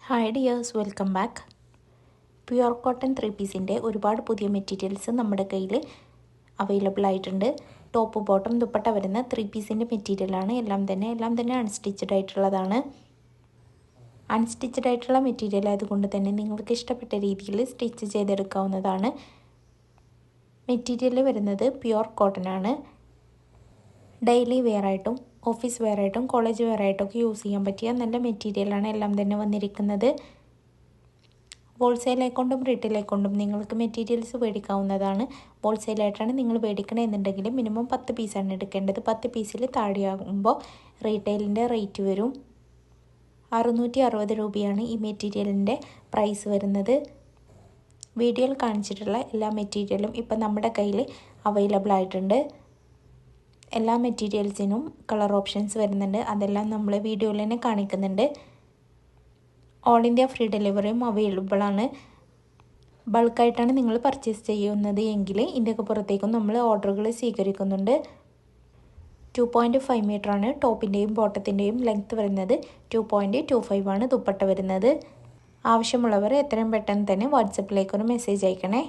Hi dears, welcome back. Pure cotton 3 പീസിൻ്റെ ഒരുപാട് പുതിയ മെറ്റീരിയൽസ് നമ്മുടെ കയ്യിൽ അവൈലബിൾ ആയിട്ടുണ്ട്. ടോപ്പ് ബോട്ടം ദുപ്പട്ട വരുന്ന 3 പീസിൻ്റെ മെറ്റീരിയലാണ്. എല്ലാം തന്നെ അൺസ്റ്റിച്ചഡ് ആയിട്ടുള്ളതാണ്. അൺസ്റ്റിച്ചഡ് ആയിട്ടുള്ള മെറ്റീരിയൽ ആയതുകൊണ്ട് തന്നെ നിങ്ങൾക്ക് ഇഷ്ടപ്പെട്ട രീതിയിൽ സ്റ്റിച്ച് ചെയ്തെടുക്കാവുന്നതാണ്. മെറ്റീരിയൽ വരുന്നത് പ്യുവർ കോട്ടൺ ആണ്. ഡെയിലി വെയർ ആയിട്ടും ഓഫീസ് വെയർ ആയിട്ടും കോളേജ് വെയർ ആയിട്ടൊക്കെ യൂസ് ചെയ്യാൻ പറ്റിയ നല്ല മെറ്റീരിയലാണ് എല്ലാം തന്നെ വന്നിരിക്കുന്നത്. ഹോൾസെയിൽ അക്കൗണ്ടും റീറ്റെയിൽ അക്കൗണ്ടും നിങ്ങൾക്ക് മെറ്റീരിയൽസ് മേടിക്കാവുന്നതാണ്. ഹോൾസെയിലായിട്ടാണ് നിങ്ങൾ മേടിക്കണമെന്നുണ്ടെങ്കിൽ മിനിമം 10 പീസാണ് എടുക്കേണ്ടത്. 10 പീസിൽ താഴെയാകുമ്പോൾ റീറ്റെയിലിൻ്റെ റേറ്റ് വരും 660 രൂപയാണ് ഈ മെറ്റീരിയലിൻ്റെ പ്രൈസ് വരുന്നത്. വീഡിയോയിൽ കാണിച്ചിട്ടുള്ള എല്ലാ മെറ്റീരിയലും ഇപ്പം നമ്മുടെ കയ്യിൽ അവൈലബിൾ ആയിട്ടുണ്ട്. എല്ലാ മെറ്റീരിയൽസിനും കളർ ഓപ്ഷൻസ് വരുന്നുണ്ട്. അതെല്ലാം നമ്മൾ വീഡിയോയിൽ തന്നെ കാണിക്കുന്നുണ്ട്. ഓൾ ഇന്ത്യ ഫ്രീ ഡെലിവറിയും അവൈലബിൾ ആണ്. ബൾക്കായിട്ടാണ് നിങ്ങൾ പർച്ചേസ് ചെയ്യുന്നത് എങ്കിൽ ഇന്ത്യക്ക് പുറത്തേക്കും നമ്മൾ ഓർഡറുകൾ സ്വീകരിക്കുന്നുണ്ട്. 2.5 മീറ്ററാണ് ടോപ്പിൻ്റെയും ബോട്ടത്തിൻ്റെയും ലെങ്ത്ത് വരുന്നത്. 2.25 ആണ് ദുപ്പട്ട വരുന്നത്. ആവശ്യമുള്ളവർ എത്രയും പെട്ടെന്ന് തന്നെ വാട്സപ്പിലേക്കൊരു മെസ്സേജ് അയക്കണേ.